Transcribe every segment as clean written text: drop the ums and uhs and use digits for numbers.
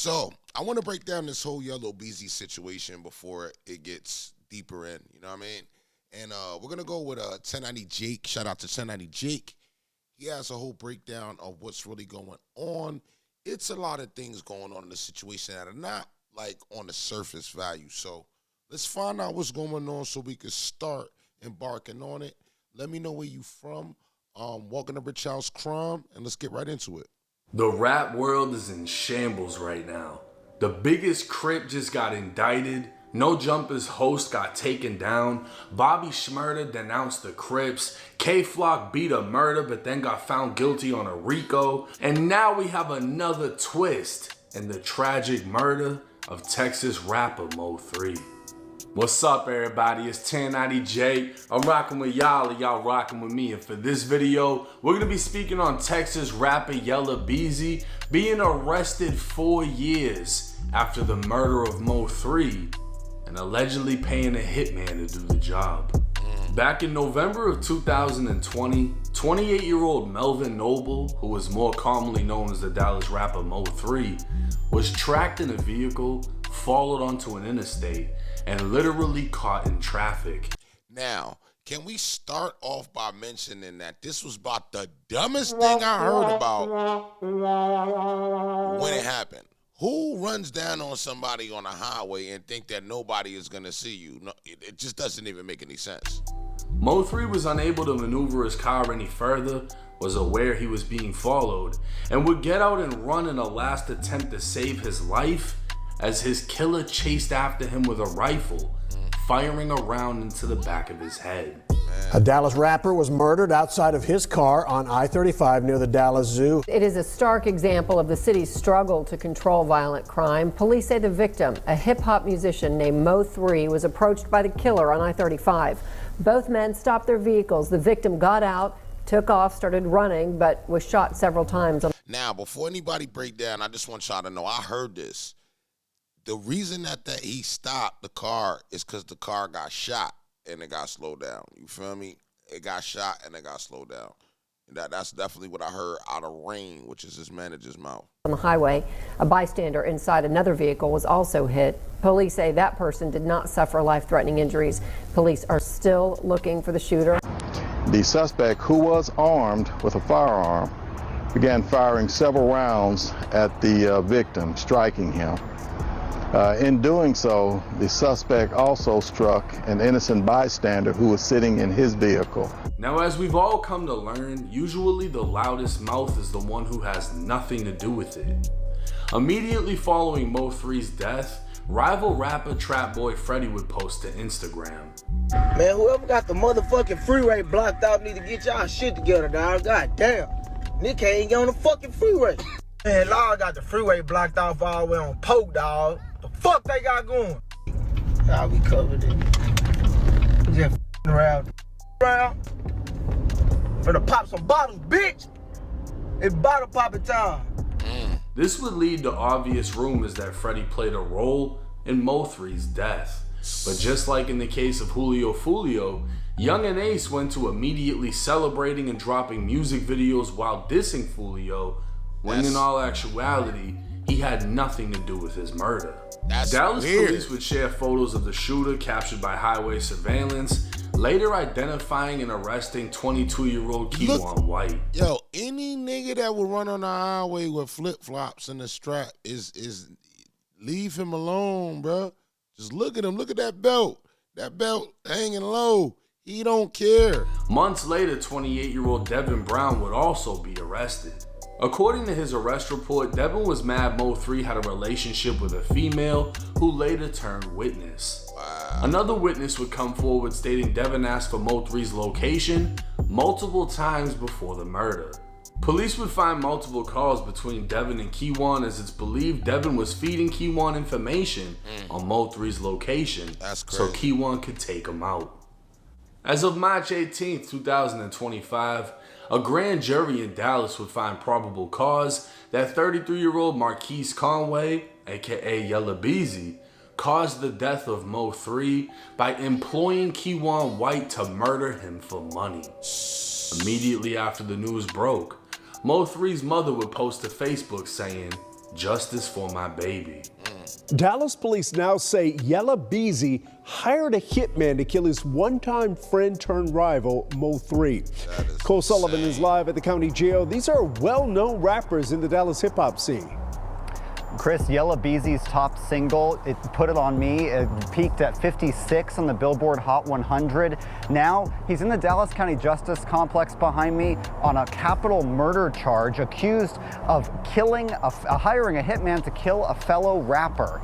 So I want to break down this whole Yella Beezy situation before it gets deeper in. You know what I mean? And we're gonna go with 1090 Jake. Shout out to 1090 Jake. He has a whole breakdown of what's really going on. It's a lot of things going on in the situation that are not like on the surface value. So let's find out what's going on so we can start embarking on it. Let me know where you from. Welcome to RichHouseCrime, and let's get right into it. The rap world is in shambles right now. The biggest Crip just got indicted. No Jumper's host got taken down. Bobby Shmurda denounced the Crips. K-Flock beat a murder but then got found guilty on a RICO. And now we have another twist in the tragic murder of Texas rapper Mo3. What's up, everybody? It's 1090 Jake. I'm rocking with y'all and y'all rocking with me. And for this video, we're going to be speaking on Texas rapper Yella Beezy being arrested 4 years after the murder of Mo3 and allegedly paying a hitman to do the job. Back in November of 2020, 28-year-old Melvin Noble, who was more commonly known as the Dallas rapper Mo3, was tracked in a vehicle, followed onto an interstate, and literally caught in traffic. Now, can we start off by mentioning that this was about the dumbest thing I heard about when it happened? Who runs down on somebody on a highway and think that nobody is going to see you? No, it just doesn't even make any sense. Mo3 was unable to maneuver his car any further, was aware he was being followed, and would get out and run in a last attempt to save his life as his killer chased after him with a rifle, firing a round into the back of his head. A Dallas rapper was murdered outside of his car on I-35 near the Dallas Zoo. It is a stark example of the city's struggle to control violent crime. Police say the victim, a hip-hop musician named Mo3, was approached by the killer on I-35. Both men stopped their vehicles. The victim got out, took off, started running, but was shot several times. Now, before anybody break down, I just want y'all to know, I heard this. The reason that he stopped the car is because the car got shot and it got slowed down. You feel me? It got shot and it got slowed down. And that's definitely what I heard out of Rain, which is his manager's mouth. On the highway, a bystander inside another vehicle was also hit. Police say that person did not suffer life-threatening injuries. Police are still looking for the shooter. The suspect, who was armed with a firearm, began firing several rounds at the victim, striking him. In doing so, the suspect also struck an innocent bystander who was sitting in his vehicle. Now, as we've all come to learn, usually the loudest mouth is the one who has nothing to do with it. Immediately following Mo3's death, rival rapper Trap Boy Freddy would post to Instagram. Man, whoever got the motherfucking freeway blocked out need to get y'all shit together, dog. God damn. Nick can't even get on the fucking freeway. Man, Law got the freeway blocked off all the way on Polk, dog. The fuck they got going? Nah, we covered it. Just around. Finna pop some bottles, bitch. It's bottle popping time. This would lead to obvious rumors that Freddy played a role in Mo3's death. But just like in the case of Julio Fulio, Young and Ace went to immediately celebrating and dropping music videos while dissing Fulio, when in all actuality, he had nothing to do with his murder. Dallas police would share photos of the shooter captured by highway surveillance, later identifying and arresting 22-year-old Keywan White. Yo, any nigga that would run on the highway with flip-flops and a strap is leave him alone, bro. Just look at him. Look at that belt. That belt hanging low. He don't care. Months later, 28-year-old Devin Brown would also be arrested. According to his arrest report, Devin was mad Mo3 had a relationship with a female who later turned witness. Another witness would come forward stating Devin asked for Mo3's location multiple times before the murder. Police would find multiple calls between Devin and Keywan, as it's believed Devin was feeding Keywan information on Mo3's location so Keywan could take him out. As of March 18, 2025, a grand jury in Dallas would find probable cause that 33-year-old Marquise Conway, aka Yella Beezy, caused the death of Mo3 by employing Keywan White to murder him for money. Immediately after the news broke, Mo3's mother would post to Facebook saying, Justice for my baby. Dallas police now say Yella Beezy hired a hitman to kill his one-time friend turned rival, Mo3. Cole Sullivan is live at the county jail. These are well-known rappers in the Dallas hip-hop scene. Chris, Yella Beezy's top single, It Put It On Me, it peaked at 56 on the Billboard Hot 100. Now, he's in the Dallas County Justice Complex behind me on a capital murder charge, accused of hiring a hitman to kill a fellow rapper.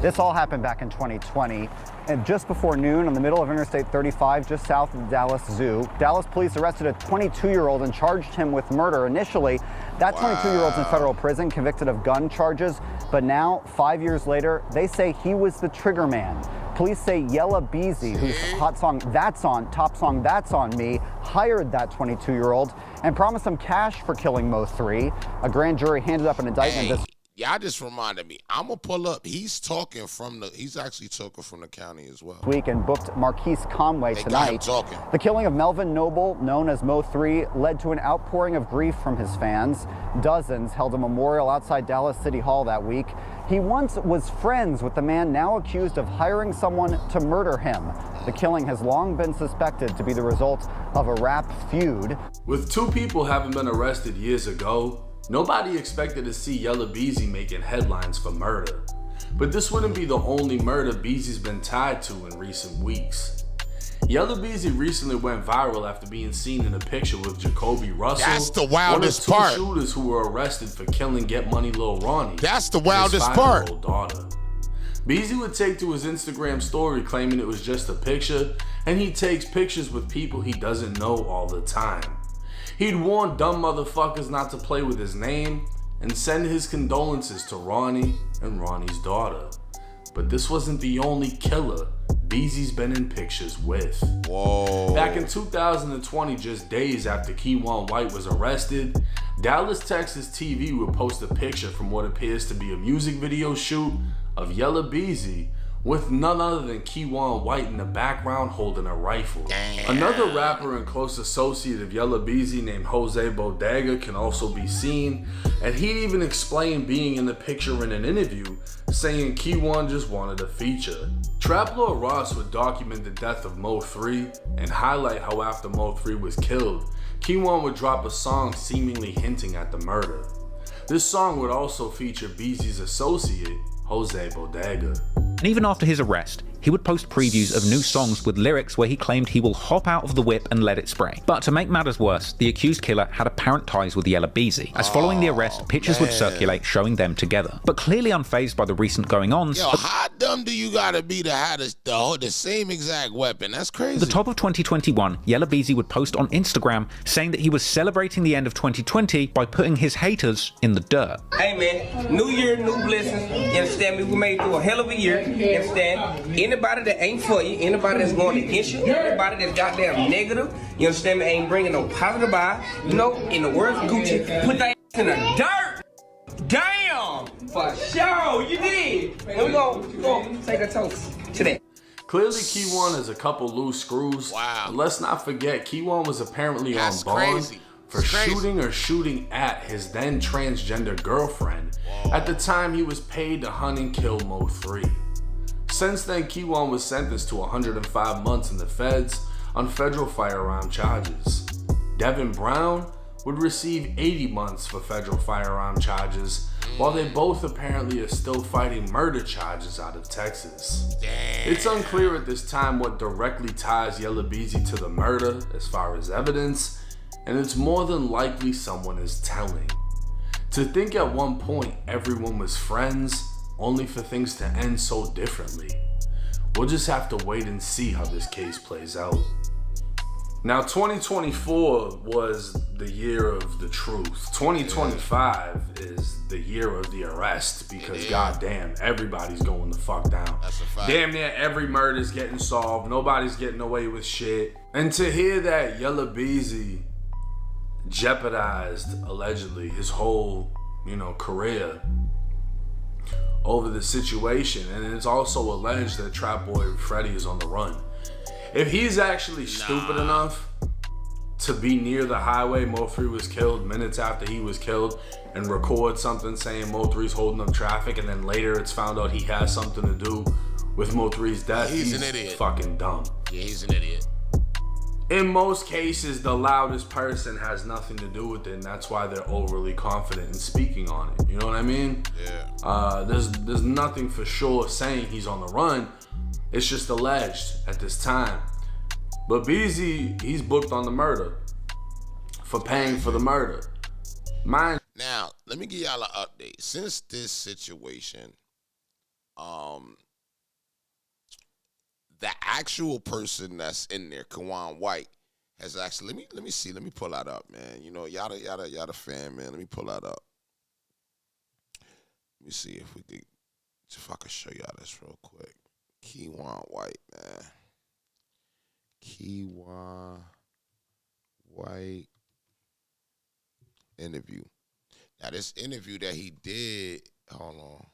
This all happened back in 2020. And just before noon on the middle of Interstate 35, just south of the Dallas Zoo, Dallas police arrested a 22-year-old and charged him with murder. Initially, that 22-year-old's in federal prison, convicted of gun charges. But now, 5 years later, they say he was the trigger man. Police say Yella Beezy, whose top song That's On Me, hired that 22-year-old and promised him cash for killing Mo3. A grand jury handed up an indictment this Y'all just reminded me. I'm gonna pull up. He's actually talking from the county as well. Week and booked Marquise Conway They tonight. got him talking. The killing of Melvin Noble, known as Mo3, led to an outpouring of grief from his fans. Dozens held a memorial outside Dallas City Hall that week. He once was friends with the man now accused of hiring someone to murder him. The killing has long been suspected to be the result of a rap feud. With two people having been arrested years ago, nobody expected to see Yella Beezy making headlines for murder. But this wouldn't be the only murder Beezy's been tied to in recent weeks. Yella Beezy recently went viral after being seen in a picture with Jacoby Russell. That's the wildest one of part. two shooters who were arrested for killing Get Money Lil Ronnie. That's the wildest part. His 5-year-old daughter. Beezy would take to his Instagram story claiming it was just a picture, and he takes pictures with people he doesn't know all the time. He'd warn dumb motherfuckers not to play with his name and send his condolences to Ronnie and Ronnie's daughter. But this wasn't the only killer Beezy's been in pictures with. Whoa. Back in 2020, just days after Keywan White was arrested, Dallas, Texas TV would post a picture from what appears to be a music video shoot of Yella Beezy with none other than Keywan White in the background holding a rifle. Damn. Another rapper and close associate of Yella Beezy named Jose Bodega can also be seen, and he'd even explained being in the picture in an interview, saying Keywan just wanted a feature. Trap Lord Ross would document the death of Mo3 and highlight how after Mo3 was killed, Keywan would drop a song seemingly hinting at the murder. This song would also feature Beezy's associate, Jose Bodega. And even after his arrest, he would post previews of new songs with lyrics where he claimed he will hop out of the whip and let it spray. But to make matters worse, the accused killer had apparent ties with Yella Beezy, as following the arrest, pictures would circulate showing them together. But clearly unfazed by the recent going-ons, Yo, how dumb do you gotta be to have the same exact weapon? That's crazy. at the top of 2021, Yella Beezy would post on Instagram saying that he was celebrating the end of 2020 by putting his haters in the dirt. Hey man, new year, new blessings. You understand me? We made it through a hell of a year. You understand? Anybody that ain't for you, anybody that's going against you, anybody that's goddamn negative, you understand me? Ain't bringing no positive vibe. You know, in the words of Gucci, put that in the dirt. Damn, for sure, you did. And we gonna take a toast to that. Clearly, Keywan has a couple loose screws. Wow. But let's not forget, Keywan was apparently That's on bond crazy. for It's crazy. shooting or shooting at his then transgender girlfriend. At the time, he was paid to hunt and kill Mo3. Since then, Keywan was sentenced to 105 months in the feds on federal firearm charges. Devin Brown would receive 80 months for federal firearm charges, while they both apparently are still fighting murder charges out of Texas. Damn. It's unclear at this time what directly ties Yella Beezy to the murder as far as evidence, and it's more than likely someone is telling. To think at one point everyone was friends, only for things to end so differently. We'll just have to wait and see how this case plays out. Now, 2024 was the year of the truth. 2025 is the year of the arrest because goddamn, everybody's going the fuck down. That's a fact. Damn near every murder's getting solved. Nobody's getting away with shit. And to hear that Yella Beezy jeopardized, allegedly, his whole, career over the situation, and it's also alleged that Trap Boy Freddy is on the run. If he's actually stupid enough to be near the highway Mo3 was killed, minutes after he was killed, and record something saying Mo3's holding up traffic, and then later it's found out he has something to do with Mo3's death. He's an idiot. Fucking dumb. Yeah, he's an idiot. In most cases, the loudest person has nothing to do with it, and that's why they're overly confident in speaking on it. You know what I mean? Yeah. There's nothing for sure saying he's on the run. It's just alleged at this time. But Beezy, he's booked on the murder for paying for the murder. Now, let me give y'all an update. Since this situation, the actual person that's in there, Kawan White, has actually, let me see, let me pull that up, man. You know, y'all the fan, man. Let me pull that up. Let me see if I can show y'all this real quick. Kawan White, man. Kawan White interview. Now, this interview that he did, hold on.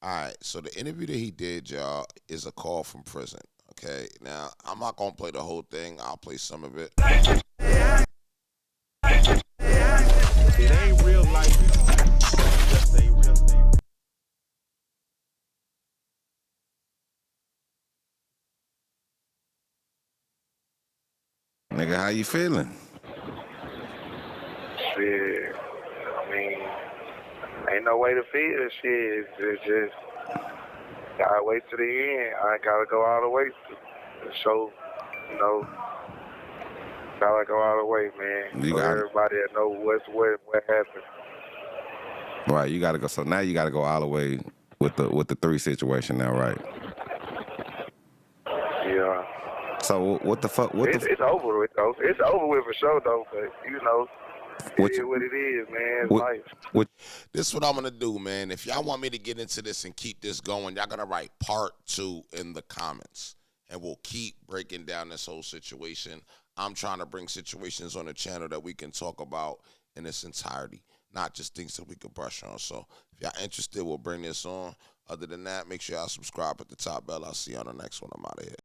All right, so the interview that he did, y'all, is a call from prison, okay? Now, I'm not going to play the whole thing. I'll play some of it. It ain't real life. Just ain't real life. Nigga, how you feeling? Shit, I mean, ain't no way to feel shit. It's just, gotta wait to the end. I gotta go all the way to show, you know, gotta go all the way, man. So everybody that know what happened. Right, you gotta go. So now you gotta go all the way with the 3 situation now, right? Yeah. So what the fuck? It's over with though. It's over with for sure though. But you know, it is what it is, man. It's life. This is what I'm going to do, man. If y'all want me to get into this and keep this going, y'all got to write part 2 in the comments. And we'll keep breaking down this whole situation. I'm trying to bring situations on the channel that we can talk about in its entirety, not just things that we can brush on. So if y'all interested, we'll bring this on. Other than that, make sure y'all subscribe at the top bell. I'll see you on the next one. I'm out of here.